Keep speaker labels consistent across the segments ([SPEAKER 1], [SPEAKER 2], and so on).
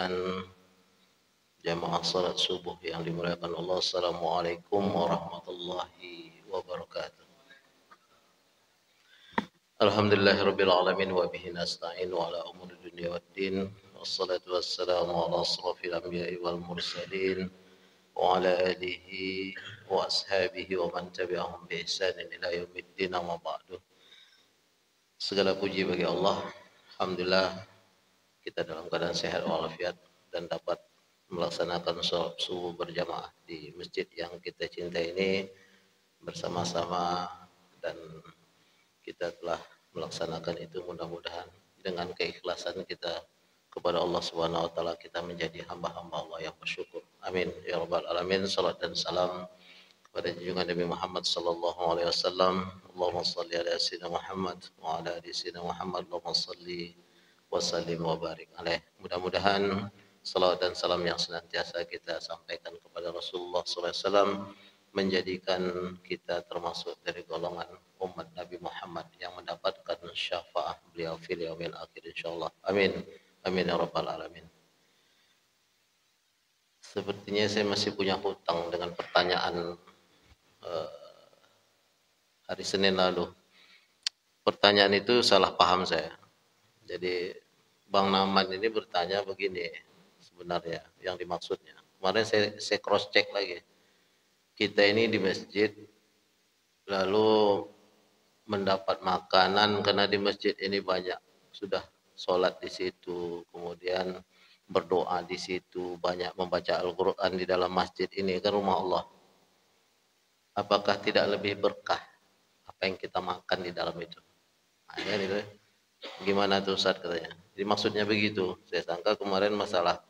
[SPEAKER 1] sekalian, jamaah salat subuh yang dimuliakan Allah. Assalamualaikum warahmatullahi wabarakatuh. Alhamdulillahirabbil alamin wa bihi nasta'in wa ala umuri dunya waddin. Wassalatu wassalamu ala asrofil anbiya'i wal mursalin wa ala alihi wa ashabihi wa man tabi'ahum bi ihsanin ila yaumiddin, amma ba'du. Segala puji bagi Allah. Alhamdulillah kita dalam keadaan sehat walafiat dan dapat melaksanakan sholat subuh berjamaah di masjid yang kita cintai ini bersama-sama, dan kita telah melaksanakan itu. Mudah-mudahan dengan keikhlasan kita kepada Allah Subhanahu wa taala kita menjadi hamba-hamba Allah yang bersyukur. Amin ya rabbal alamin. Salat dan salam kepada junjungan Nabi Muhammad sallallahu alaihi wasallam. Allahumma shalli ala sayyidina Muhammad wa ala ali sayyidina Muhammad. Allahumma shalli wa sallim wa barik alaih. Mudah-mudahan salawat dan salam yang senantiasa kita sampaikan kepada Rasulullah SAW menjadikan kita termasuk dari golongan umat Nabi Muhammad yang mendapatkan syafaat beliau fil yaumil akhir insyaallah. Amin. Amin ya rabbal alamin. Sepertinya saya masih punya hutang dengan pertanyaan hari Senin lalu. Pertanyaan itu salah paham saya. Jadi Bang Naman ini bertanya begini sebenarnya yang dimaksudnya. Kemarin saya cross check lagi. Kita ini di masjid lalu mendapat makanan karena di masjid ini banyak sudah sholat di situ, kemudian berdoa di situ, banyak membaca Al-Quran di dalam masjid ini, kan rumah Allah. Apakah tidak lebih berkah apa yang kita makan di dalam itu? Nah, itu gimana tuh Ustaz katanya. Jadi maksudnya begitu. Saya sangka kemarin masalah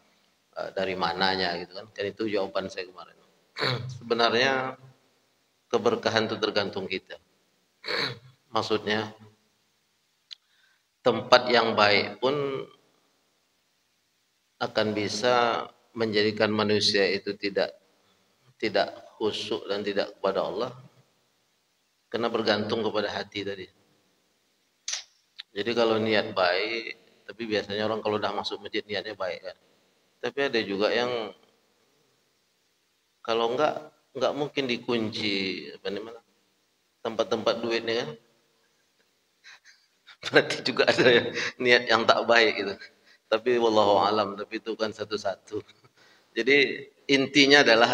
[SPEAKER 1] dari mananya gitu kan. Kan itu jawaban saya kemarin. Sebenarnya keberkahan itu tergantung kita. Maksudnya tempat yang baik pun akan bisa menjadikan manusia itu tidak khusyuk dan tidak kepada Allah, karena bergantung kepada hati tadi. Jadi kalau niat baik, tapi biasanya orang kalau udah masuk masjid niatnya baik kan. Tapi ada juga yang kalau enggak mungkin dikunci apa namanya tempat-tempat duitnya kan. Berarti juga ada yang niat yang tak baik gitu. Tapi wallahu alam, tapi itu kan satu-satu. Jadi intinya adalah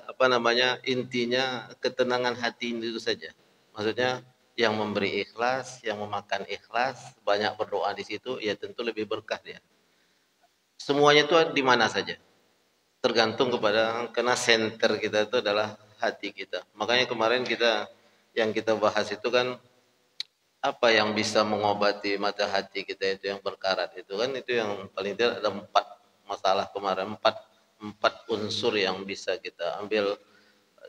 [SPEAKER 1] apa namanya? Intinya ketenangan hati itu saja. Maksudnya yang memberi ikhlas, yang memakan ikhlas, banyak berdoa di situ, ya tentu lebih berkah dia. Semuanya itu di mana saja. Tergantung kepada, karena center kita itu adalah hati kita. Makanya kemarin yang kita bahas itu kan apa yang bisa mengobati mata hati kita itu yang berkarat itu kan, itu yang paling tidak ada 4 masalah kemarin, 4 unsur yang bisa kita ambil.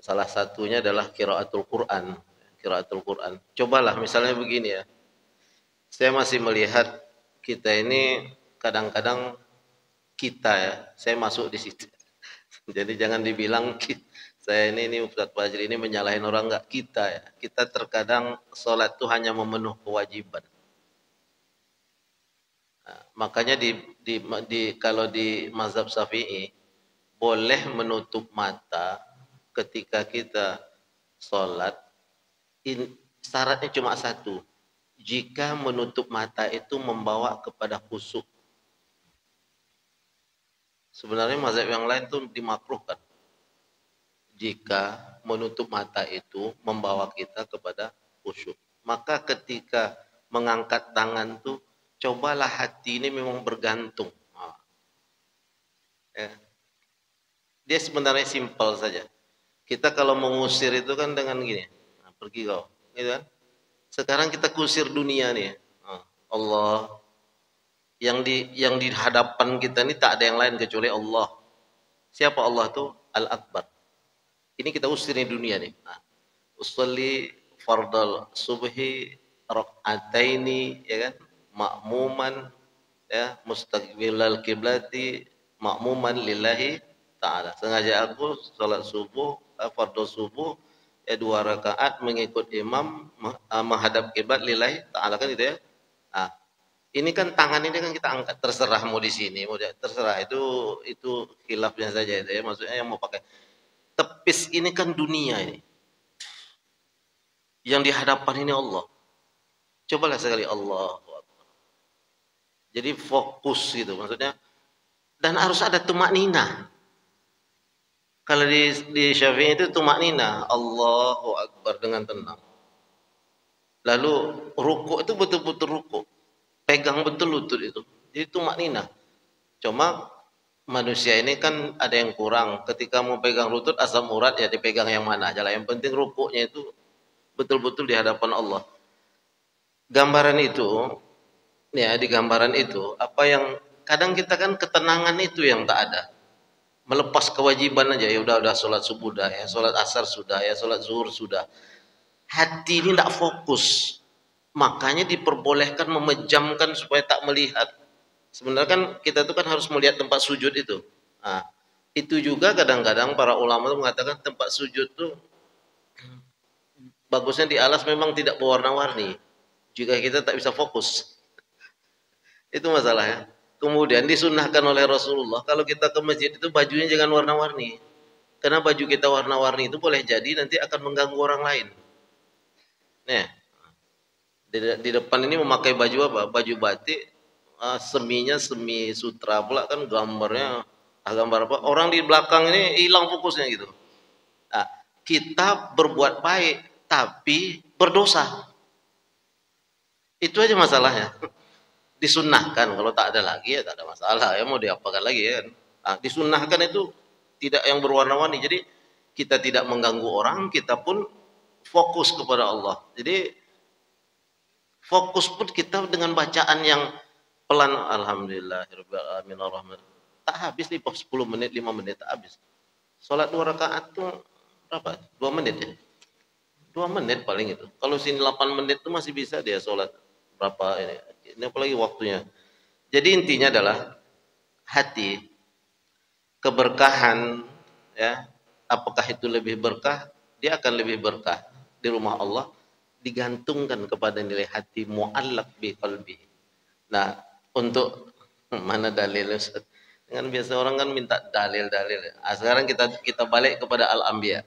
[SPEAKER 1] Salah satunya adalah qiraatul Quran. Qiraatul Quran. Cobalah misalnya begini ya. Saya masih melihat kita ini kadang-kadang kita ya, saya masuk di situ. Jadi jangan dibilang saya ini Ustaz Fajri ini menyalahin orang, enggak, kita ya. Kita terkadang sholat itu hanya memenuhi kewajiban. Nah, makanya kalau di mazhab Syafi'i boleh menutup mata ketika kita sholat. Syaratnya cuma satu, jika menutup mata itu membawa kepada khusyuk. Sebenarnya mazhab yang lain tuh dimakruhkan jika menutup mata itu membawa kita kepada khusyuk. Maka ketika mengangkat tangan tuh cobalah hati ini memang bergantung. Ya. Dia sebenarnya simpel saja. Kita kalau mengusir itu kan dengan gini, nah, pergi kau, gitu kan? Sekarang kita kusir dunia nih, Allah. Yang di hadapan kita ini tak ada yang lain kecuali Allah. Siapa Allah tuh? Al-Akbar. Ini kita usir nih dunia nih. Nah, usolli fardal subhi rak'ataini, ya kan? Ma'muman, ya, mustaqbilal kiblati ma'muman lillahi ta'ala. Sengaja aku salat subuh, fardhu subuh, ya 2 rakaat mengikut imam menghadap kiblat lillahi ta'ala, kan itu ya. Nah, Ini kan tangan ini kan kita angkat, terserah mau di sini, mau terserah itu khilafnya saja itu ya. Maksudnya yang mau pakai tepis ini kan dunia ini. Yang dihadapan ini Allah. Cobalah sekali Allah. Jadi fokus gitu maksudnya. Dan harus ada tumak nina. Kalau di Syafi'i itu tumak nina, Allahu Akbar dengan tenang. Lalu rukuk itu betul-betul rukuk. Pegang betul lutut itu. Jadi tumak nina. Cuma manusia ini kan ada yang kurang. Ketika mau pegang lutut asam urat ya dipegang yang mana aja lah. Yang penting rukuknya itu betul-betul di hadapan Allah. Gambaran itu, ya di gambaran itu, apa yang kadang kita kan ketenangan itu yang tak ada. Melepas kewajiban aja, ya udah sholat subuh dah, ya sholat asar sudah, ya sholat zuhur sudah. Hati ini tidak fokus. Makanya diperbolehkan memejamkan supaya tak melihat. Sebenarnya kan kita tuh kan harus melihat tempat sujud itu. Nah, itu juga kadang-kadang para ulama tuh mengatakan tempat sujud tuh bagusnya di alas memang tidak berwarna-warni. Jika kita tak bisa fokus. Itu masalahnya. Kemudian disunnahkan oleh Rasulullah kalau kita ke masjid itu bajunya jangan warna-warni. Karena baju kita warna-warni itu boleh jadi nanti akan mengganggu orang lain. Nih, di depan ini memakai baju apa? Baju batik, seminya semi sutra pula kan gambarnya gambar apa? Orang di belakang ini hilang fokusnya gitu. Nah, kita berbuat baik tapi berdosa. Itu aja masalahnya. Disunnahkan, kalau tak ada lagi ya tak ada masalah, ya mau diapakan lagi ya kan. Nah, disunnahkan itu tidak yang berwarna-warni, jadi kita tidak mengganggu orang, kita pun fokus kepada Allah. Jadi fokus pun kita dengan bacaan yang pelan, alhamdulillahirabbil alamin, tak habis nih 10 menit 5 menit tak habis. Salat 2 rakaat tuh berapa? 2 menit ya. 2 menit paling itu. Kalau sini 8 menit tuh masih bisa dia salat berapa ini. Ini apalagi waktunya. Jadi intinya adalah hati, keberkahan, ya, apakah itu lebih berkah? Dia akan lebih berkah di rumah Allah digantungkan kepada nilai hati, mu'allaq bi qalbi. Nah, untuk mana dalil Ustaz? Dengan biasa orang kan minta dalil-dalil. Nah, sekarang kita balik kepada Al-Anbiya.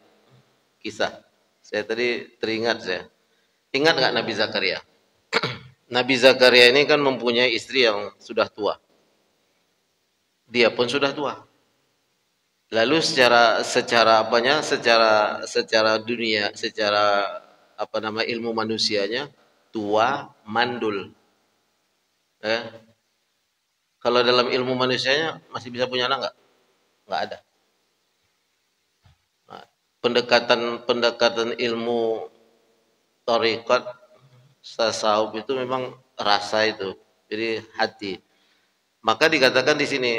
[SPEAKER 1] Kisah. Saya tadi teringat saya. Ingat nggak Nabi Zakaria? Nabi Zakaria ini kan mempunyai istri yang sudah tua. Dia pun sudah tua. Lalu secara apanya? Secara dunia, secara apa nama ilmu manusianya tua, mandul. Kalau dalam ilmu manusianya masih bisa punya anak nggak? Nggak ada. Nah, pendekatan ilmu tarikat tasawuf itu memang rasa itu. Jadi hati. Maka dikatakan di sini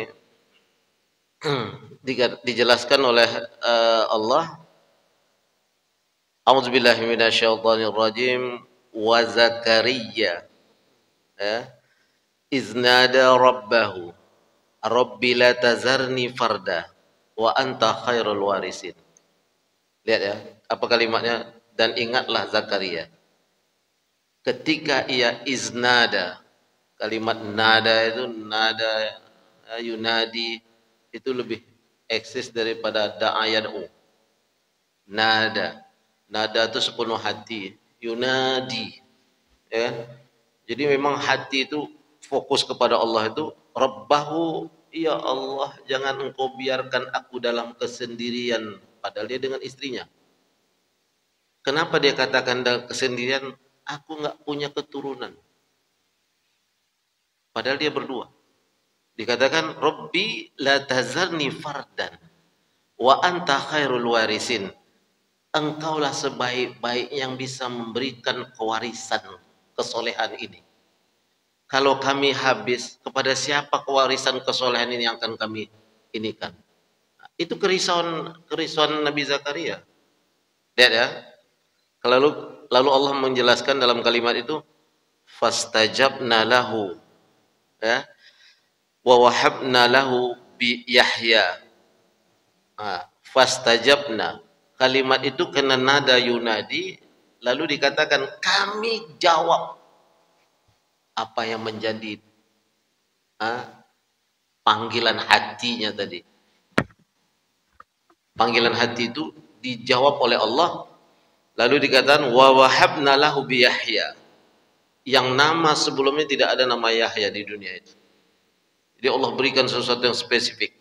[SPEAKER 1] dijelaskan oleh Allah, A'udzubillahi minasyaitonirrajim, wa Zakaria ya iznada rabbahu rabbi la tazarni farda wa anta khairul warisin. Lihat ya, apa kalimatnya? Dan ingatlah Zakaria ketika ia iznada. Kalimat nada itu nada yunadi itu lebih eksis daripada da'a yad'u. Nada itu sepenuh hati, yunadi ya. Jadi memang hati itu fokus kepada Allah itu rabbahu, ya Allah jangan engkau biarkan aku dalam kesendirian, padahal dia dengan istrinya. Kenapa dia katakan dalam kesendirian? Aku enggak punya keturunan, padahal dia berdua. Dikatakan Rabbi la tazarni fardan wa anta khairul warisin. Engkaulah sebaik-baik yang bisa memberikan kewarisan kesolehan ini. Kalau kami habis, kepada siapa kewarisan kesolehan ini yang akan kami inikan? Itu kerisauan Nabi Zakaria. Lihat ya. Lalu Allah menjelaskan dalam kalimat itu, fastajabna lahu ya wa wahabna lahu bi Yahya. Fastajabna, kalimat itu kena nada yunadi, lalu dikatakan kami jawab. apa yang menjadi panggilan hatinya tadi. Panggilan hati itu dijawab oleh Allah, lalu dikatakan wa wahabna lahu bi Yahya, yang nama sebelumnya tidak ada nama Yahya di dunia itu. Jadi Allah berikan sesuatu yang spesifik.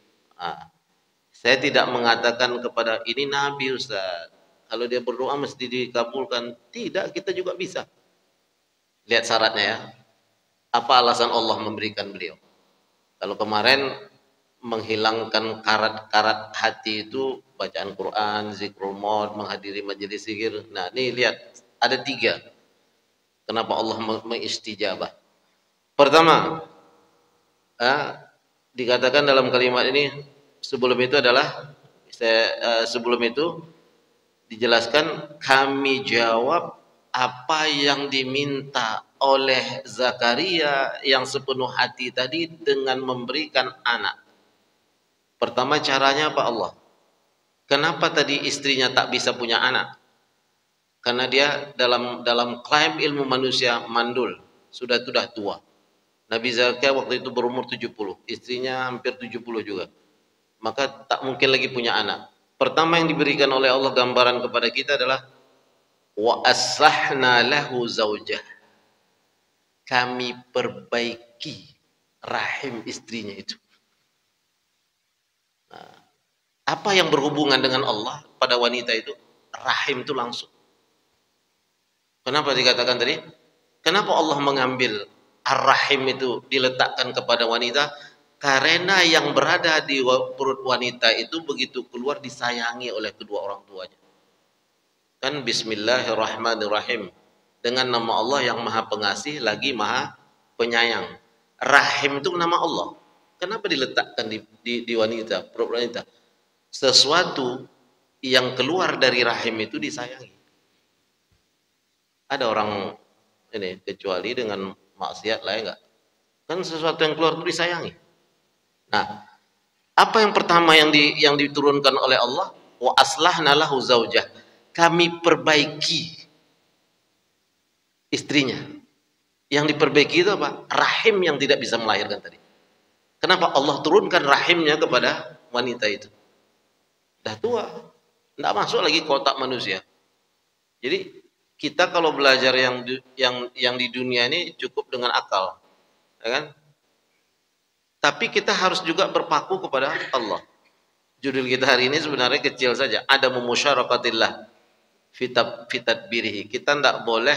[SPEAKER 1] Saya tidak mengatakan kepada ini Nabi Ustaz, kalau dia berdoa mesti dikabulkan. Tidak, kita juga bisa. Lihat syaratnya ya. Apa alasan Allah memberikan beliau? Kalau kemarin menghilangkan karat-karat hati itu bacaan Quran, zikrul maut, menghadiri majelis zikir. Nah, ini lihat ada 3. Kenapa Allah mengistijabah? Pertama, dikatakan dalam kalimat ini sebelum itu adalah sebelum itu dijelaskan kami jawab apa yang diminta oleh Zakaria yang sepenuh hati tadi dengan memberikan anak. Pertama caranya apa Allah? Kenapa tadi istrinya tak bisa punya anak? Karena dia dalam klaim ilmu manusia mandul, sudah tua. Nabi Zakaria waktu itu berumur 70, istrinya hampir 70 juga. Maka tak mungkin lagi punya anak. Pertama yang diberikan oleh Allah gambaran kepada kita adalah wa aslahna lahu zaujah. Kami perbaiki rahim istrinya itu. Nah, apa yang berhubungan dengan Allah pada wanita itu? Rahim itu langsung. Kenapa dikatakan tadi? Kenapa Allah mengambil ar-rahim itu diletakkan kepada wanita? Karena yang berada di perut wanita itu begitu keluar disayangi oleh kedua orang tuanya. Kan bismillahirrahmanirrahim. Dengan nama Allah yang maha pengasih lagi maha penyayang. Rahim itu nama Allah. Kenapa diletakkan di wanita, perut wanita? Sesuatu yang keluar dari rahim itu disayangi. Ada orang ini kecuali dengan maksiat lah ya enggak? Kan sesuatu yang keluar itu disayangi. Nah, apa yang pertama yang diturunkan oleh Allah? Wa aslahna lahu zaujah. Kami perbaiki istrinya. Yang diperbaiki itu apa? Rahim yang tidak bisa melahirkan tadi. Kenapa Allah turunkan rahimnya kepada wanita itu? Dah tua, tidak masuk lagi kotak manusia. Jadi kita kalau belajar yang di dunia ini cukup dengan akal, ya kan? Tapi kita harus juga berpaku kepada Allah. Judul kita hari ini sebenarnya kecil saja. Ada musyarakatillah fitat birihi. Kita tidak boleh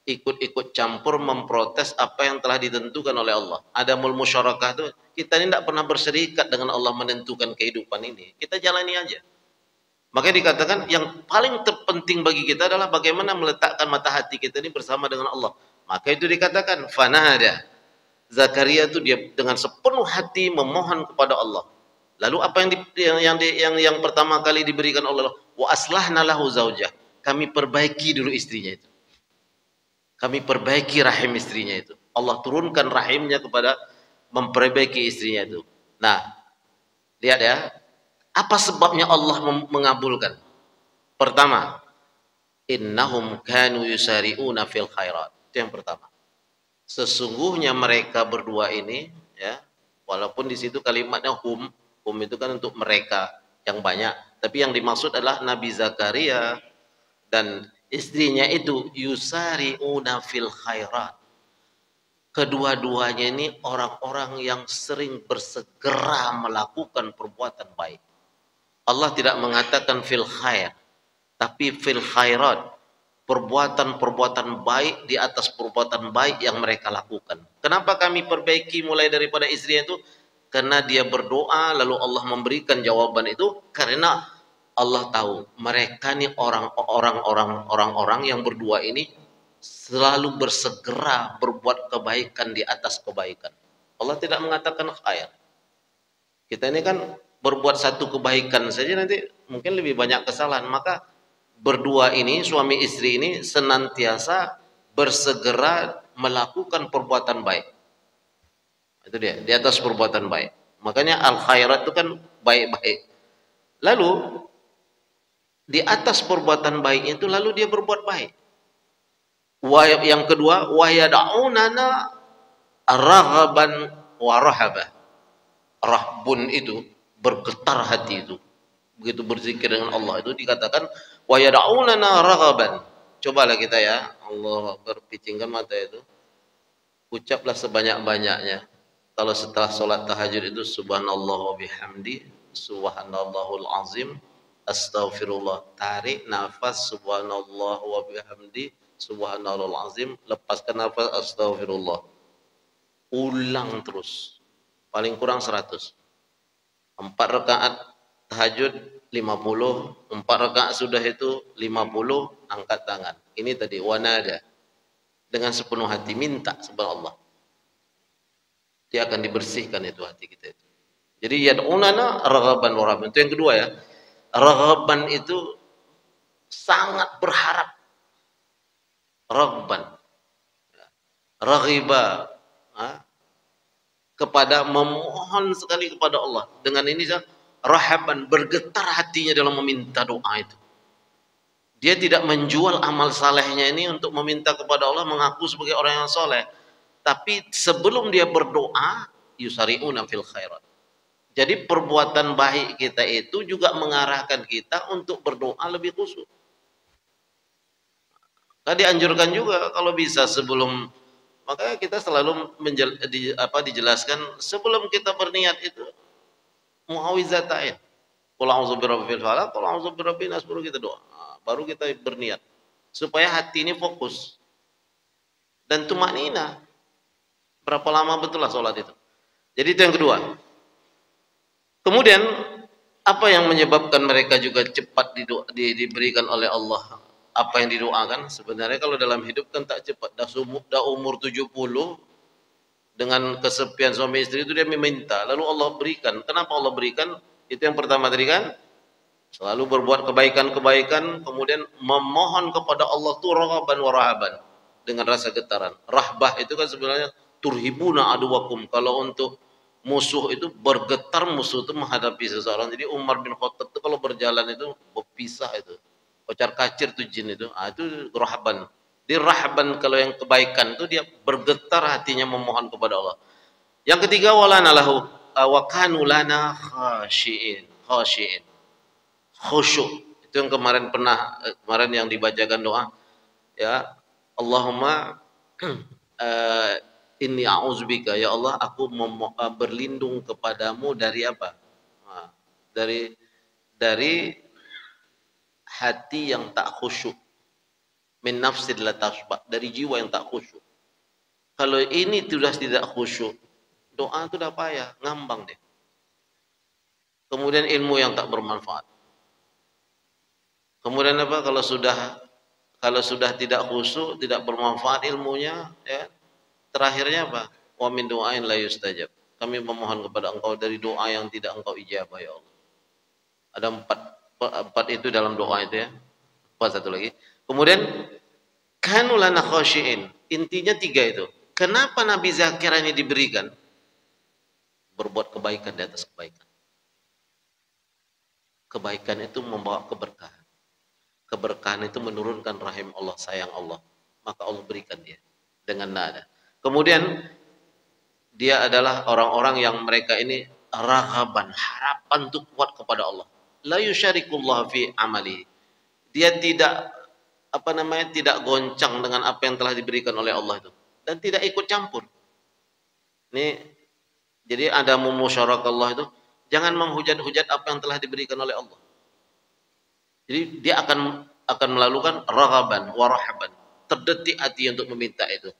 [SPEAKER 1] ikut-ikut campur memprotes apa yang telah ditentukan oleh Allah. Ada musyarakah itu kita ini tidak pernah berserikat dengan Allah menentukan kehidupan ini. Kita jalani aja. Makanya dikatakan yang paling terpenting bagi kita adalah bagaimana meletakkan mata hati kita ini bersama dengan Allah. Maka itu dikatakan fanada. Zakaria itu dia dengan sepenuh hati memohon kepada Allah. Lalu apa yang pertama kali diberikan oleh Allah? Wa aslahna lahu zaujah. Kami perbaiki dulu istrinya itu. Kami perbaiki rahim istrinya itu. Allah turunkan rahimnya kepada memperbaiki istrinya itu. Nah, lihat ya. Apa sebabnya Allah mengabulkan? Pertama, innahum kanu yusari'una fil khairat. Itu yang pertama. Sesungguhnya mereka berdua ini, ya, walaupun di situ kalimatnya hum itu kan untuk mereka yang banyak, tapi yang dimaksud adalah Nabi Zakaria dan istrinya itu yusari'una fil khairat. Kedua-duanya ini orang-orang yang sering bersegera melakukan perbuatan baik. Allah tidak mengatakan fil khair, tapi fil khairat. Perbuatan-perbuatan baik di atas perbuatan baik yang mereka lakukan. Kenapa kami perbaiki mulai daripada istrinya itu? Karena dia berdoa lalu Allah memberikan jawaban itu karena Allah tahu mereka ini orang-orang yang berdua ini selalu bersegera berbuat kebaikan di atas kebaikan. Allah tidak mengatakan khair. Kita ini kan berbuat satu kebaikan saja nanti mungkin lebih banyak kesalahan, maka berdua ini, suami istri ini senantiasa bersegera melakukan perbuatan baik. Itu dia, di atas perbuatan baik. Makanya al-khairat itu kan baik-baik. Lalu, di atas perbuatan baik itu, lalu dia berbuat baik. Yang kedua, wa yad'unana raghaban wa rahaba. Rahbun itu bergetar hati itu. Begitu berzikir dengan Allah itu dikatakan wa yad'unana raghaban. Cobalah kita ya, Allah berpicingkan mata itu. Ucaplah sebanyak-banyaknya. Kalau setelah sholat tahajud itu subhanallah wa bihamdi, subhanallahul azim, astaghfirullah. Tarik nafas subhanallah wa bihamdi, subhanallahul azim, lepaskan nafas astaghfirullah. Ulang terus. Paling kurang 100. 4 rakaat tahajud 50, 4 rakaat sudah itu 50, angkat tangan. Ini tadi wanada. Dengan sepenuh hati minta kepada Allah. Dia akan dibersihkan itu hati kita itu. Jadi yad'unana raghaban wa rahaban. Itu yang kedua ya. Raghaban itu sangat berharap. Raghaban. Raghiba. Kepada memohon sekali kepada Allah. Dengan ini rahaban, bergetar hatinya dalam meminta doa itu. Dia tidak menjual amal salehnya ini untuk meminta kepada Allah, mengaku sebagai orang yang soleh. Tapi sebelum dia berdoa, yusari'una fil khairat. Jadi perbuatan baik kita itu juga mengarahkan kita untuk berdoa lebih khusyuk. Nah, dianjurkan juga kalau bisa sebelum, makanya kita selalu dijelaskan sebelum kita berniat itu muawizatain. Qul a'udzu birabbil falaq, qul a'udzu birabbin nas, baru kita doa. Baru kita berniat supaya hati ini fokus dan tumanina. Berapa lama betul lah sholat itu. Jadi itu yang kedua. Kemudian apa yang menyebabkan mereka juga cepat diberikan oleh Allah apa yang didoakan? Sebenarnya kalau dalam hidup kan tak cepat. Dah umur 70 dengan kesepian suami istri itu dia meminta, lalu Allah berikan. Kenapa Allah berikan? Itu yang pertama tadi kan, selalu berbuat kebaikan-kebaikan, kemudian memohon kepada Allah tuh raghaban wa rahaban, dengan rasa getaran. Rahbah itu kan sebenarnya turhibuna aduwakum. Kalau untuk musuh itu bergetar, musuh itu menghadapi seseorang. Jadi Umar bin Khattab itu kalau berjalan itu berpisah itu. Kocar kacir tuh jin itu. Itu rahaban. Di rahaban kalau yang kebaikan itu dia bergetar hatinya memohon kepada Allah. Yang ketiga walana lahu wa kanu lana khashiin. Khusyuk. Itu yang kemarin yang dibacakan doa ya, Allahumma inni a'udzubika, ya Allah aku berlindung kepadamu dari apa? Dari hati yang tak khusyuk. Min nafsid la tasbah, dari jiwa yang tak khusyuk. Kalau ini sudah tidak khusyuk, doa itu udah payah, ngambang deh. Kemudian ilmu yang tak bermanfaat. Kemudian apa? Kalau sudah tidak khusyuk, tidak bermanfaat ilmunya, ya, terakhirnya apa? Wa min du'ain la yustajab. Kami memohon kepada Engkau dari doa yang tidak Engkau ijabah, ya Allah. Ada empat itu dalam doa itu ya. Satu lagi. Kemudian kanu lana khashiin. Intinya 3 itu. Kenapa Nabi Zakir ini diberikan? Berbuat kebaikan di atas kebaikan. Kebaikan itu membawa keberkahan. Keberkahan itu menurunkan rahim Allah, sayang Allah. Maka Allah berikan dia dengan nada. Kemudian dia adalah orang-orang yang mereka ini raghaban, harapan untuk kuat kepada Allah. La yusyarikullah fi amali. Dia tidak tidak goncang dengan apa yang telah diberikan oleh Allah itu, dan tidak ikut campur. Ini jadi ada mumusyarakah Allah itu, jangan menghujat-hujat apa yang telah diberikan oleh Allah. Jadi dia akan melakukan raghaban wa rahaban, terdetik hati untuk meminta itu.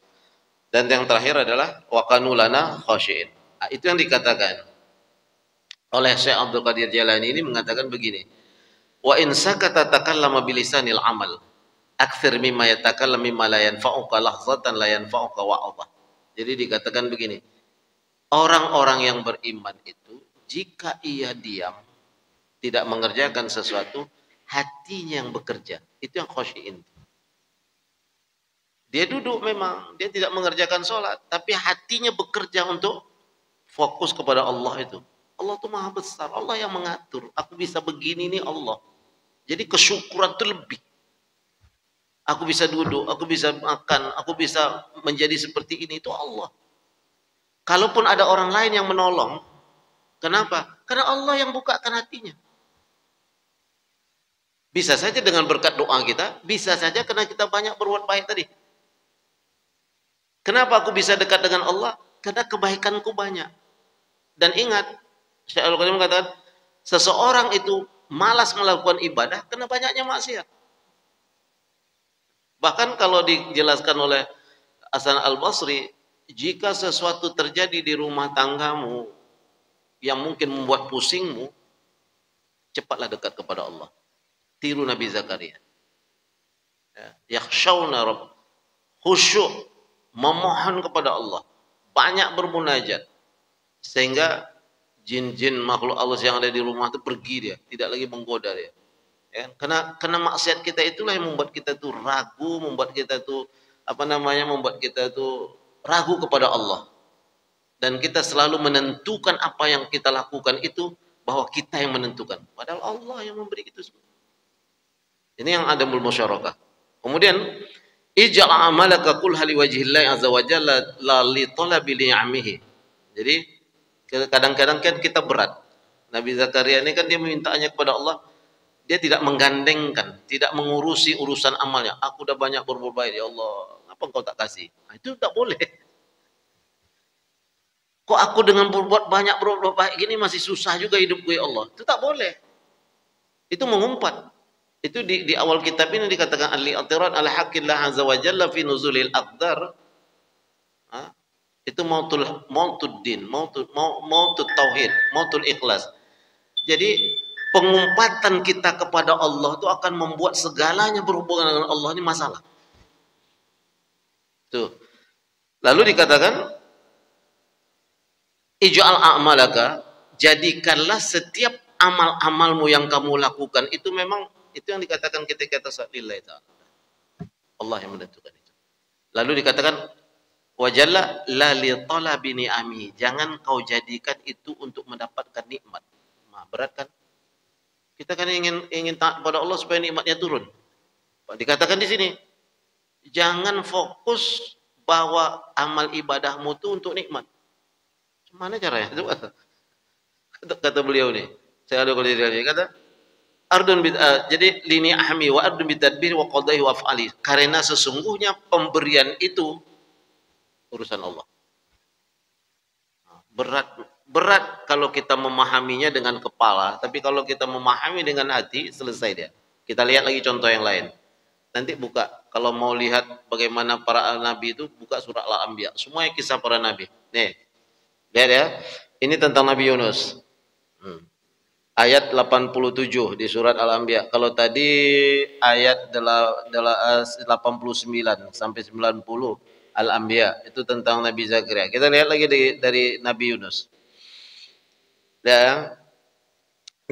[SPEAKER 1] Dan yang terakhir adalah wa kanu lana khashiin. Itu yang dikatakan oleh Syekh Abdul Qadir Jalani ini, mengatakan begini. Wa in sakata takallama bilisanil amal akthir mimma yatakallam mimma la yanfa'uka lahzatan la yanfa'uka wa'adha. Jadi dikatakan begini. Orang-orang yang beriman itu jika ia diam, tidak mengerjakan sesuatu, hatinya yang bekerja. Itu yang khashiin. Dia duduk memang, dia tidak mengerjakan sholat, tapi hatinya bekerja untuk fokus kepada Allah itu. Allah itu maha besar, Allah yang mengatur. Aku bisa begini nih Allah. Jadi kesyukuran itu lebih. Aku bisa duduk, aku bisa makan, aku bisa menjadi seperti ini, itu Allah. Kalaupun ada orang lain yang menolong, kenapa? Karena Allah yang bukakan hatinya. Bisa saja dengan berkat doa kita, bisa saja karena kita banyak berbuat baik tadi. Kenapa aku bisa dekat dengan Allah? Karena kebaikanku banyak. Dan ingat, Syekh Al-Qadim mengatakan, seseorang itu malas melakukan ibadah karena banyaknya maksiat. Bahkan kalau dijelaskan oleh Hasan Al-Basri, jika sesuatu terjadi di rumah tanggamu yang mungkin membuat pusingmu, cepatlah dekat kepada Allah. Tiru Nabi Zakaria. Yakhshawna Rabb, khusyuk, memohon kepada Allah, banyak bermunajat, sehingga jin-jin makhluk Allah yang ada di rumah itu pergi dia, tidak lagi menggoda dia. Ya, karena maksiat kita itulah yang membuat kita tuh ragu, membuat kita tuh membuat kita tuh ragu kepada Allah. Dan kita selalu menentukan apa yang kita lakukan itu bahwa kita yang menentukan, padahal Allah yang memberi itu semua. Ini yang adamul musyarakah. Kemudian ij'al amalaka kulha liwajhillahi azza wa jalla la li talabi ni'amihi. Jadi kadang-kadang kan kita berat. Nabi Zakaria ini kan dia mintanya kepada Allah, dia tidak menggandengkan, tidak mengurusi urusan amalnya. Aku udah banyak berbuat baik ya Allah, apa engkau tak kasih? Nah, itu tak boleh. Kok aku dengan berbuat banyak berbuat baik gini masih susah juga hidupku ya Allah? Itu tak boleh. Itu mengumpat. Itu di awal kitab ini dikatakan al-i'tirad ala haqqillah azza wa jalla fi nuzulil aqdar. Itu mautud din, mautut tauhid, mautul ikhlas. Jadi pengumpatan kita kepada Allah itu akan membuat segalanya berhubungan dengan Allah ini masalah. Tuh. Lalu dikatakan ij'al a'malaka, jadikanlah setiap amal-amalmu yang kamu lakukan itu memang itu yang dikatakan ketika tasallillahi ta'ala. Allah yang menentukan itu. Lalu dikatakan wajalla la li talabi ni'ami, jangan kau jadikan itu untuk mendapatkan nikmat. Nah, berat kan? Kita kan ingin taat kepada Allah supaya nikmatnya turun. Dikatakan di sini, jangan fokus bahwa amal ibadahmu itu untuk nikmat. Mana caranya? Kata beliau nih. Saya ada kalau dia kata ardun jadi lini ahmi wa ardun bitadbir wa qadai wa af'ali. Karena sesungguhnya pemberian itu urusan Allah. Berat kalau kita memahaminya dengan kepala, tapi kalau kita memahami dengan hati, selesai dia. Kita lihat lagi contoh yang lain. Nanti buka, kalau mau lihat bagaimana para nabi itu, buka surah Al-Anbiya. Semuanya kisah para nabi. Nih, lihat ya. Ini tentang Nabi Yunus. Ayat 87 di surat Al-Anbiya. Kalau tadi ayat 89 sampai 90 Al-Anbiya itu tentang Nabi Zakaria. Kita lihat lagi dari Nabi Yunus. Ya.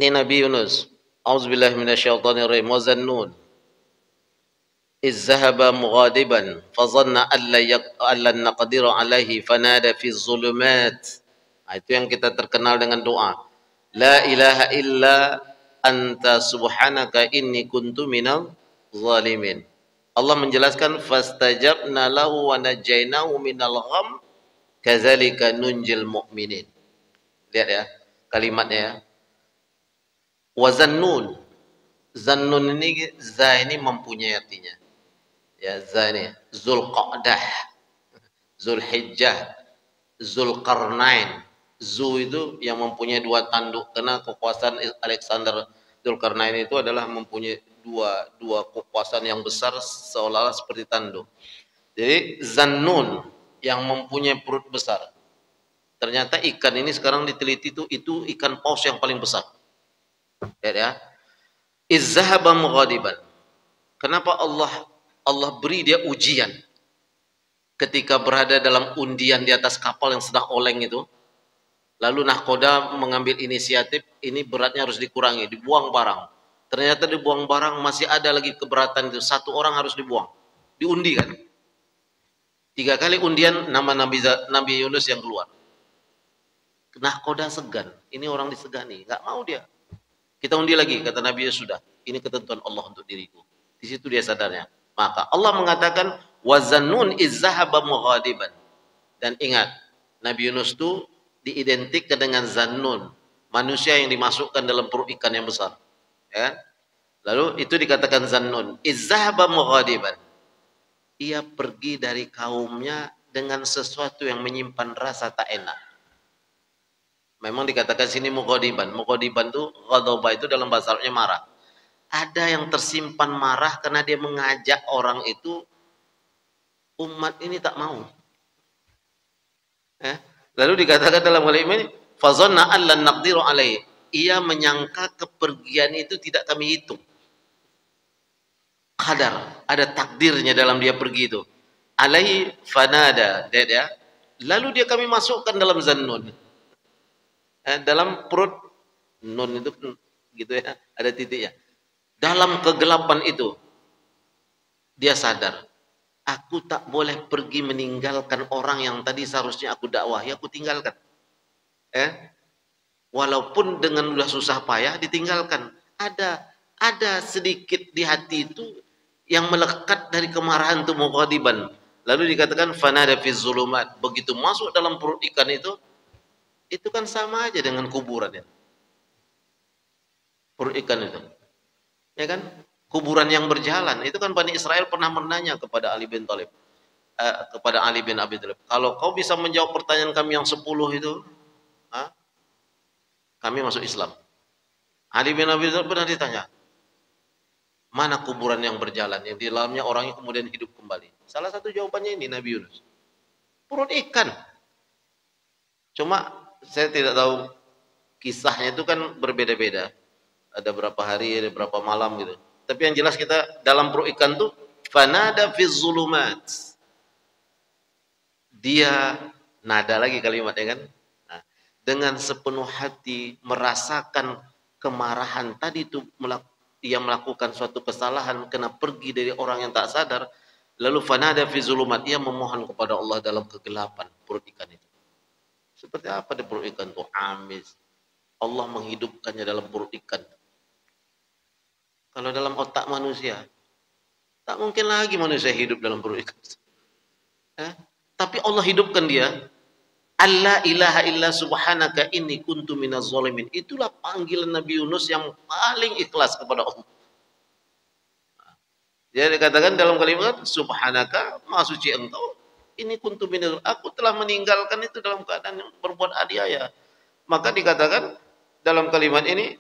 [SPEAKER 1] Ini Nabi Yunus. Auzubillahi minasyaitonirrajim. Wa zannun izzahaba mughadiban fadhanna an lan naqdira alaihi fanada fi dhulumat. Itu yang kita terkenal dengan doa. La ilaha illa anta subhanaka inni kuntu minal zalimin. Allah menjelaskan fastajabna lahu wa najainahu minal gham kadzalika nunjil mu'minin. Lihat ya kalimatnya ya. Wa zannun. Zannun ini za ini mempunyai artinya. Ya za ini Zulqa'dah, Zulhijjah, Zulkarnain. Zu itu yang mempunyai dua tanduk, karena kekuasaan Alexander Zulkarnain itu adalah mempunyai dua kekuasaan yang besar seolah-olah seperti tanduk. Jadi Zannun yang mempunyai perut besar. Ternyata ikan ini sekarang diteliti itu ikan paus yang paling besar. Ya. Izzahaba mughadiban. Kenapa Allah beri dia ujian ketika berada dalam undian di atas kapal yang sedang oleng itu? Lalu nahkoda mengambil inisiatif, ini beratnya harus dikurangi, dibuang barang. Ternyata dibuang barang masih ada lagi keberatan itu, satu orang harus dibuang. Diundi kan. 3 kali undian nama Nabi Yunus yang keluar. Nahkoda segan, ini orang disegani, nggak mau dia. Kita undi lagi, kata Nabi Yunus sudah, ini ketentuan Allah untuk diriku. Di situ dia sadarnya. Maka Allah mengatakan wazannun izzahaba mughadiban. Dan ingat, Nabi Yunus itu diidentikan dengan Zannun, manusia yang dimasukkan dalam perut ikan yang besar. Ya. Lalu itu dikatakan Zannun, izzahaba mughadiban. Ia pergi dari kaumnya dengan sesuatu yang menyimpan rasa tak enak. Memang dikatakan sini mughadiban. Mughadiban itu ghadaba itu dalam bahasa Arabnya marah. Ada yang tersimpan marah karena dia mengajak orang itu, umat ini tak mau. Lalu dikatakan dalam kalimat ini, fazanna allan naqdiru alaihi. Ia menyangka kepergian itu tidak kami hitung. Qadar, ada takdirnya dalam dia pergi itu. Alaihi fanada, dia. Lalu dia kami masukkan dalam zannun. Dalam perut nun itu gitu ya, ada titiknya. Dalam kegelapan itu dia sadar, aku tak boleh pergi meninggalkan orang yang tadi seharusnya aku dakwahi, aku tinggalkan. Walaupun dengan udah susah payah ditinggalkan. Ada sedikit di hati itu yang melekat dari kemarahan itu mughadiban. Lalu dikatakan fanada fi zulumat. Begitu masuk dalam perut ikan itu kan sama aja dengan kuburan ya. Perut ikan itu. Ya kan? Kuburan yang berjalan. Itu kan Bani Israel pernah menanya kepada Ali bin Thalib. Kepada Ali bin Abi Thalib. Kalau kau bisa menjawab pertanyaan kami yang 10 itu, kami masuk Islam. Ali bin Abi Thalib pernah ditanya, mana kuburan yang berjalan, yang di dalamnya orangnya kemudian hidup kembali. Salah satu jawabannya ini Nabi Yunus. Perut ikan. Cuma saya tidak tahu kisahnya itu kan berbeda-beda. Ada berapa hari, ada berapa malam gitu. Tapi yang jelas kita dalam perut ikan tuh fanada fi zulumat. Dia nada lagi kalimatnya kan. Nah, dengan sepenuh hati merasakan kemarahan tadi itu, ia melakukan suatu kesalahan kena pergi dari orang yang tak sadar, lalu fanada fi zulumat, ia memohon kepada Allah dalam kegelapan perut ikan itu. Seperti apa di perut ikan itu? Amis. Allah menghidupkannya dalam perut ikan. Kalau dalam otak manusia, tak mungkin lagi manusia hidup dalam perut ikan. Tapi Allah hidupkan dia. Allah ilaha illa subhanaka inni kuntu minaz zalimin. Itulah panggilan Nabi Yunus yang paling ikhlas kepada Allah. Dia dikatakan dalam kalimat subhanaka, maha suci engkau, ini kuntu minaz, aku telah meninggalkan itu dalam keadaan yang berbuat adiaya. Maka dikatakan dalam kalimat ini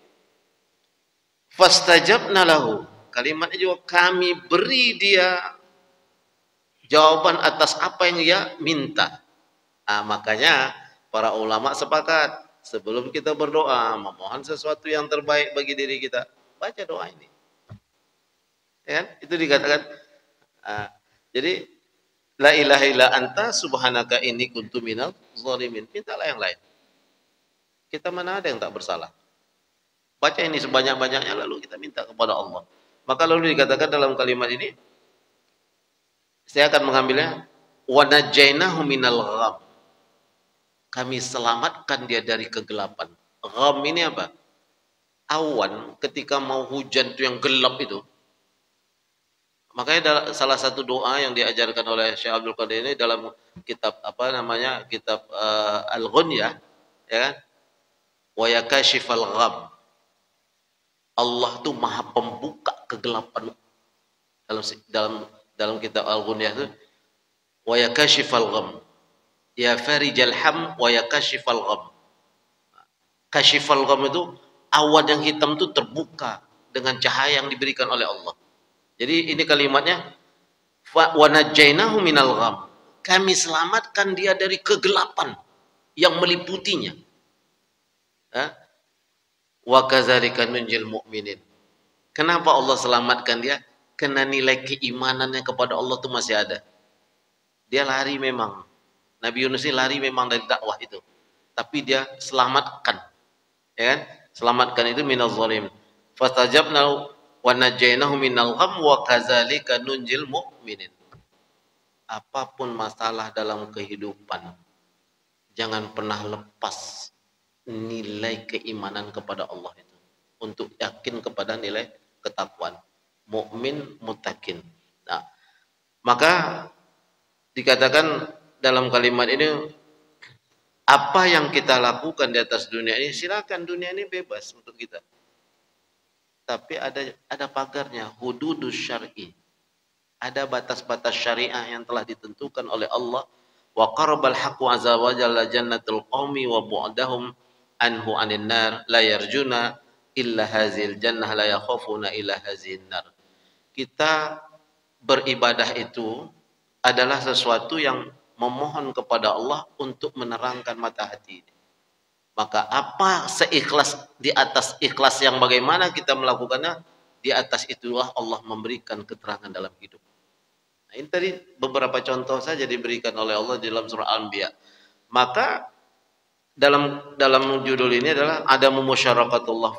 [SPEAKER 1] fastajabna lahu. Kalimatnya juga kami beri dia jawaban atas apa yang ia minta. Makanya para ulama sepakat sebelum kita berdoa memohon sesuatu yang terbaik bagi diri kita, baca doa ini. Ya kan? Itu dikatakan. Jadi la ilaha illa anta subhanaka inni kuntu minal zalimin. Mintalah yang lain. Kita mana ada yang tak bersalah. Baca ini sebanyak-banyaknya lalu kita minta kepada Allah. Maka lalu dikatakan dalam kalimat ini, saya akan mengambilnya, wa najjainahu minal gham. Kami selamatkan dia dari kegelapan. Gham ini apa? Awan ketika mau hujan itu yang gelap itu. Makanya salah satu doa yang diajarkan oleh Syekh Abdul Qadir ini dalam kitab kitab Al-Ghunyah, ya kan? Wa yakashifal gham. Allah tuh maha pembuka kegelapan. Dalam kitab Al-Ghunyah itu wa yakashifal gham. Ya farijal ham wa yakashifal gham. Kashifal gham itu awan yang hitam itu terbuka dengan cahaya yang diberikan oleh Allah. Jadi ini kalimatnya wa najjainahu minal gham. Kami selamatkan dia dari kegelapan yang meliputinya. Wa kadzalika nunjil mu'minin. Kenapa Allah selamatkan dia? Karena nilai keimanannya kepada Allah itu masih ada. Dia lari memang. Nabi Yunus ini lari memang dari dakwah itu. Tapi dia selamatkan. Ya kan? Selamatkan itu minaz zalim. Fastajabna wa najjainahu minal gham wa kadzalika nunjil mu'minin. Apapun masalah dalam kehidupan, jangan pernah lepas nilai keimanan kepada Allah itu. Untuk yakin kepada nilai ketakwaan. Mukmin mutakin. Nah, maka dikatakan dalam kalimat ini, apa yang kita lakukan di atas dunia ini, silakan, dunia ini bebas untuk kita. Tapi ada pagarnya, hududus syar'i. Ada batas-batas syariah yang telah ditentukan oleh Allah. Wa qarabal haqqu azza wa jalla jannatul qaumi wa bu'dahum anhu anin nar la yarjuna illa hazil jannah la yakhafuna illa hazin nar. Kita beribadah itu adalah sesuatu yang memohon kepada Allah untuk menerangkan mata hati. Maka apa seikhlas, di atas ikhlas yang bagaimana kita melakukannya, di atas itulah Allah memberikan keterangan dalam hidup. Nah, ini tadi beberapa contoh saja diberikan oleh Allah di dalam surah Al-Anbiya. Maka dalam judul ini adalah ada musyarakatullah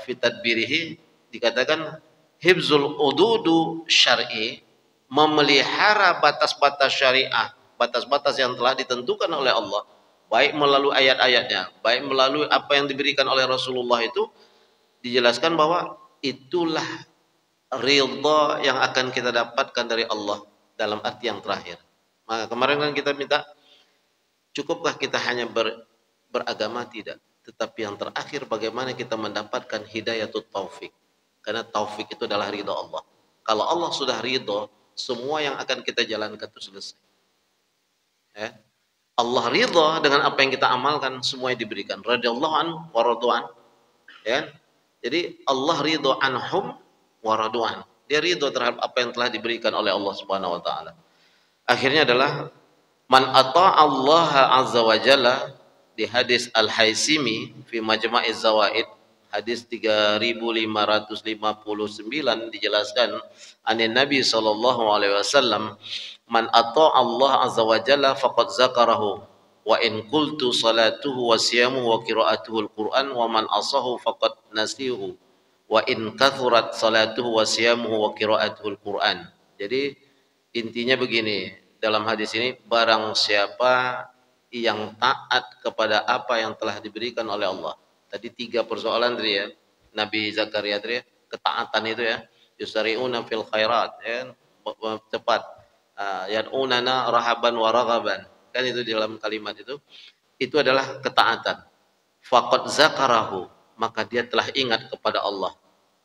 [SPEAKER 1] fi tadbirihi, dikatakan hibzul ududu syar'i, memelihara batas-batas syariah, batas-batas yang telah ditentukan oleh Allah, baik melalui ayat-ayatnya, baik melalui apa yang diberikan oleh Rasulullah. Itu dijelaskan bahwa itulah ridha yang akan kita dapatkan dari Allah dalam arti yang terakhir. Maka kemarin kan kita minta, cukupkah kita hanya beragama? Tidak. Tetapi yang terakhir, bagaimana kita mendapatkan hidayatut taufik. Karena taufik itu adalah ridha Allah. Kalau Allah sudah ridha, semua yang akan kita jalankan itu selesai. Allah ridha dengan apa yang kita amalkan, semuanya diberikan. Radhiyallahu anhu wa radu'an. Ya. Jadi Allah ridha anhum wa radu'an. Dia ridha terhadap apa yang telah diberikan oleh Allah Subhanahu wa taala. Akhirnya adalah man ata'allaha azza wa jalla, di hadis Al-Haisimi fi Majma'iz Zawaid, hadis 3559, dijelaskan anin Nabi sallallahu alaihi wasallam, man ata'allah azza wa jalla faqad zakarahu wa in qultu salatuhu wa siyamuhu wa qira'atuhu al-Qur'an wa man asahu faqad nasihu wa in kathurat salatuhu wa siyamuhu wa qira'atuhu al-Qur'an. Jadi intinya begini dalam hadis ini, barang siapa yang taat kepada apa yang telah diberikan oleh Allah. Tadi 3 persoalan tadi ya, Nabi Zakaria tadi ya, ketaatan itu ya, yusari'una fil khairat, ya, cepat, yad'unana rahaban wa raghaban, kan itu di dalam kalimat itu adalah ketaatan. Faqad zakarahu, maka dia telah ingat kepada Allah.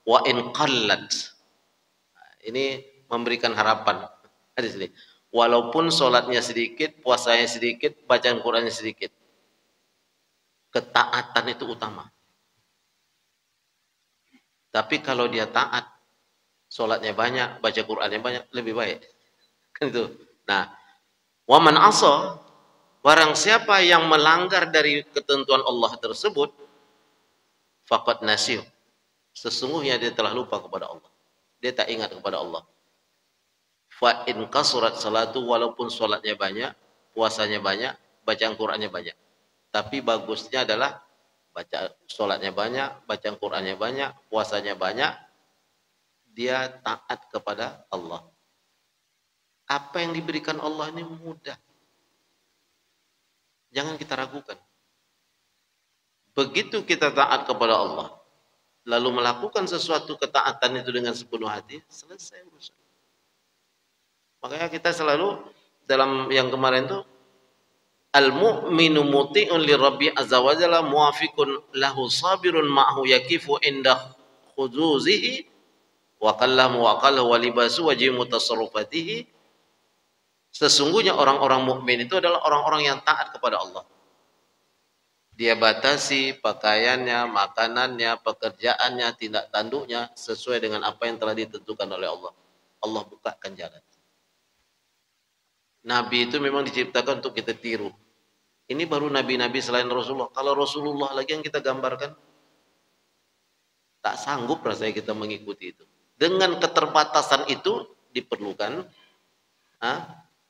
[SPEAKER 1] Wa in qallat, ini memberikan harapan hadis ini. Walaupun sholatnya sedikit, puasanya sedikit, bacaan Qurannya sedikit, ketaatan itu utama. Tapi kalau dia taat, sholatnya banyak, baca Qurannya banyak, lebih baik. Kan itu. Nah, waman asa, barang siapa yang melanggar dari ketentuan Allah tersebut, faqad nasiy, sesungguhnya dia telah lupa kepada Allah. Dia tak ingat kepada Allah. Fa in kasurat salatu, walaupun sholatnya banyak, puasanya banyak, bacaan Qur'annya banyak. Tapi bagusnya adalah baca sholatnya banyak, bacaan Qur'annya banyak, puasanya banyak, dia taat kepada Allah. Apa yang diberikan Allah ini mudah. Jangan kita ragukan. Begitu kita taat kepada Allah, lalu melakukan sesuatu ketaatan itu dengan sepenuh hati, selesai urusan. Makanya kita selalu dalam yang kemarin tuh, al-mu'minu muti'un li rabbi azza wa jalla muafiqun lahu sabirun ma'hu yakifu inda khuzuzihi wa kallamu wa qallahu wa libasu wa jimu tasarrufatihi. Sesungguhnya orang-orang mukmin itu adalah orang-orang yang taat kepada Allah. Dia batasi pakaiannya, makanannya, pekerjaannya, tindak tanduknya sesuai dengan apa yang telah ditentukan oleh Allah. Allah bukakan jalan. Nabi itu memang diciptakan untuk kita tiru. Ini baru nabi-nabi selain Rasulullah. Kalau Rasulullah lagi yang kita gambarkan, tak sanggup rasanya kita mengikuti itu. Dengan keterbatasan itu diperlukan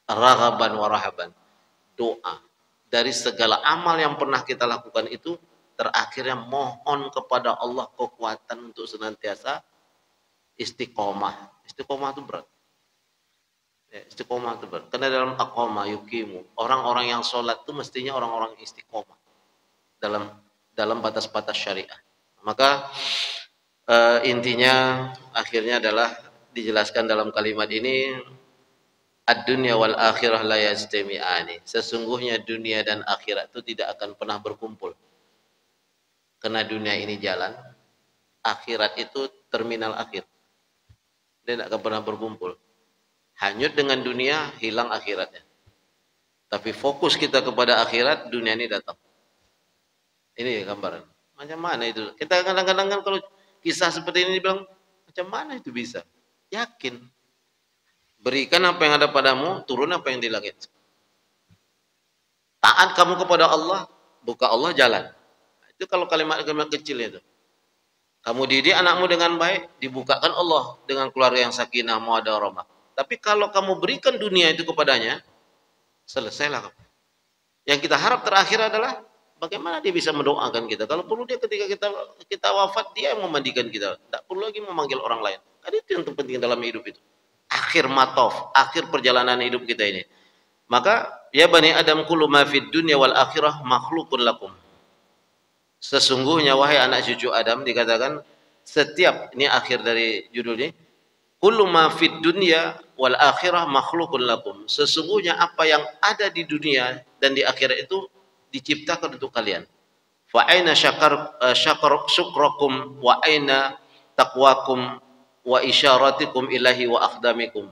[SPEAKER 1] raghaban wa rahaban, doa. Dari segala amal yang pernah kita lakukan itu, terakhirnya mohon kepada Allah kekuatan untuk senantiasa istiqomah. Istiqomah itu berat. Istiqomah itu berat. Karena dalam aqama yuqimu, orang-orang yang sholat itu mestinya orang-orang istiqomah dalam batas-batas syariah. Maka intinya akhirnya adalah dijelaskan dalam kalimat ini, ad-dunya wal akhirah la yajtami'ani. Sesungguhnya dunia dan akhirat itu tidak akan pernah berkumpul. Karena dunia ini jalan, akhirat itu terminal akhir. Dia tidak akan pernah berkumpul. Hanyut dengan dunia, hilang akhiratnya. Tapi fokus kita kepada akhirat, dunia ini datang. Ini gambaran. Macam mana itu? Kita kadang-kadang kan kalau kisah seperti ini dibilang, macam mana itu bisa? Yakin. Berikan apa yang ada padamu, turun apa yang di langit. Taat kamu kepada Allah, buka Allah jalan. Itu kalau kalimat-kalimat kecil itu. Kamu didik anakmu dengan baik, dibukakan Allah dengan keluarga yang sakinah, mawaddah warahmah. Tapi kalau kamu berikan dunia itu kepadanya, selesailah. Yang kita harap terakhir adalah bagaimana dia bisa mendoakan kita. Kalau perlu dia ketika kita wafat, dia yang memandikan kita. Tak perlu lagi memanggil orang lain. Kan itu yang terpenting dalam hidup itu. Akhir matof, akhir perjalanan hidup kita ini. Maka ya bani Adam kullu ma fid dunya wal akhirah makhlukun lakum. Sesungguhnya wahai anak cucu Adam, dikatakan setiap, ini akhir dari judul ini, kullu ma fid dunya wal akhirah makhlukun lakum. Sesungguhnya apa yang ada di dunia dan di akhirat itu diciptakan untuk kalian. Fa aina syukrakum wa aina taqwakum wa isyaratikum ilahi wa akhdamikum.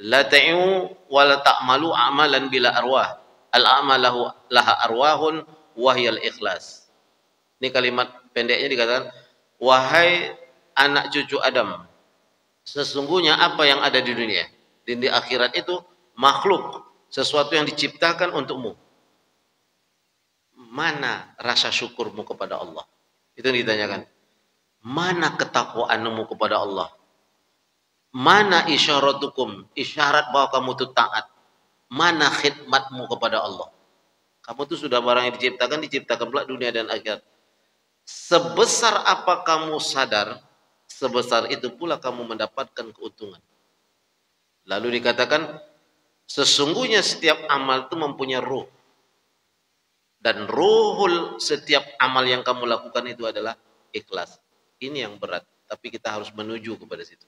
[SPEAKER 1] La ta'u wa la ta'malu amalan bila arwah. Al-amalahu laha arwahun wa hiyal ikhlas. Ini kalimat pendeknya dikatakan, wahai anak cucu Adam, sesungguhnya apa yang ada di dunia dan di akhirat itu makhluk, sesuatu yang diciptakan untukmu. Mana rasa syukurmu kepada Allah? Itu yang ditanyakan. Mana ketakwaanmu kepada Allah? Mana isyaratukum, isyarat bahwa kamu itu taat? Mana khidmatmu kepada Allah? Kamu itu sudah barang yang diciptakan pula dunia dan akhirat. Sebesar apa kamu sadar, sebesar itu pula kamu mendapatkan keuntungan. Lalu dikatakan, sesungguhnya setiap amal itu mempunyai ruh. Dan ruhul setiap amal yang kamu lakukan itu adalah ikhlas. Ini yang berat, tapi kita harus menuju kepada situ.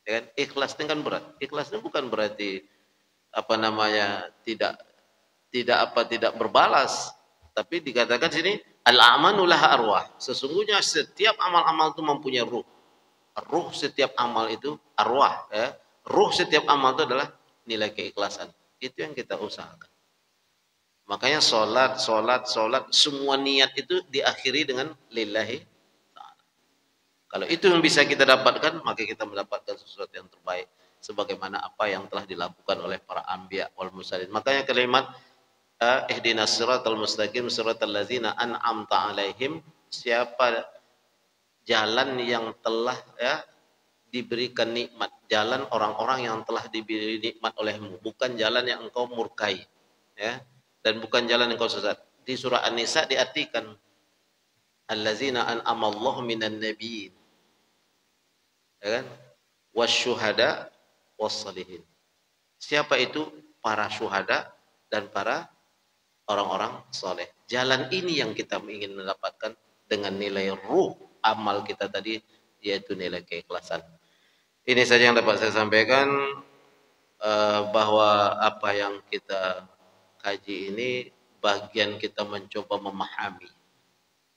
[SPEAKER 1] Ya kan? Ikhlas itu kan berat. Ikhlas itu bukan berarti tidak berbalas, tapi dikatakan sini al-amanu laha arwah. Sesungguhnya setiap amal-amal itu mempunyai ruh. Ruh setiap amal itu arwah, ya. Ruh setiap amal itu adalah nilai keikhlasan. Itu yang kita usahakan. Makanya solat, semua niat itu diakhiri dengan lillahi ta'ala. Kalau itu yang bisa kita dapatkan, maka kita mendapatkan sesuatu yang terbaik. Sebagaimana apa yang telah dilakukan oleh para anbiya wal mursalin. Makanya kalimat ihdinas siratal mustaqim siratal ladzina an'amta alaihim, siapa jalan yang telah diberikan nikmat, jalan orang-orang yang telah diberi nikmat olehmu, bukan jalan yang engkau murkai, ya, dan bukan jalan yang engkau sesat. Di surah An-Nisa diartikan allazina an'amallahu minan nabiyyin, ya kan, wasyuhada wassalihin. Siapa itu? Para syuhada dan para orang-orang soleh. Jalan ini yang kita ingin mendapatkan dengan nilai ruh amal kita tadi, yaitu nilai keikhlasan. Ini saja yang dapat saya sampaikan, bahwa apa yang kita kaji ini bagian kita mencoba memahami.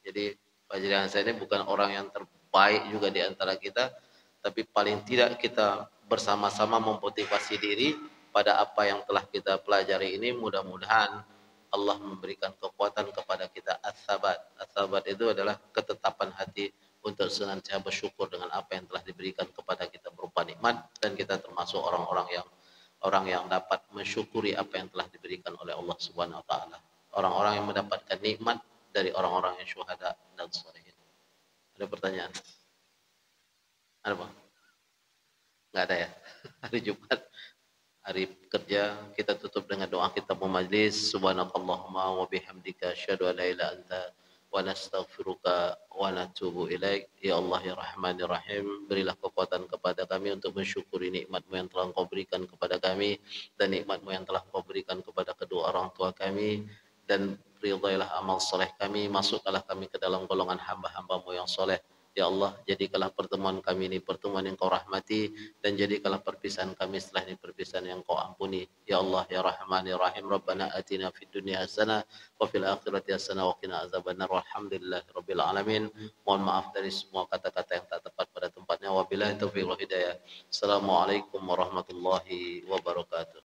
[SPEAKER 1] Jadi Pak saya ini bukan orang yang terbaik juga di antara kita, tapi paling tidak kita bersama-sama memotivasi diri pada apa yang telah kita pelajari ini. Mudah-mudahan Allah memberikan kekuatan kepada kita as-sabat. As-sabat itu adalah ketetapan hati untuk senantiasa bersyukur dengan apa yang telah diberikan kepada kita berupa nikmat, dan kita termasuk orang yang dapat mensyukuri apa yang telah diberikan oleh Allah Subhanahu wa taala. Orang-orang yang mendapatkan nikmat dari orang-orang yang syuhada dan sholihin. Ada pertanyaan? Ada Bang? Enggak ada ya? Hari Jumat, hari kerja, kita tutup dengan doa kita majlis. Subhanakallahumma wa bihamdika asyhadu an la ilaha illa anta wa nastaghfiruka wa natubu ilaik. Ya Allah ya Rahman ya Rahim, berilah kekuatan kepada kami untuk mensyukuri nikmat-Mu yang telah Engkau berikan kepada kami, dan nikmat-Mu yang telah Engkau berikan kepada kedua orang tua kami, dan ridhailah amal soleh kami, masukkanlah kami ke dalam golongan hamba-hamba-Mu yang soleh. Ya Allah, jadikanlah pertemuan kami ini pertemuan yang kau rahmati, dan jadikanlah perpisahan kami setelah ini perpisahan yang kau ampuni. Ya Allah, ya Rahman, ya Rahim, Rabbana atina fid dunya hasanah, wa fil akhirati hasanah, wa qina azabannar, walhamdulillahi rabbil alamin. Mohon maaf dari semua kata-kata yang tak tepat pada tempatnya. Wabillahi taufiq wal hidayah. Assalamualaikum warahmatullahi wabarakatuh.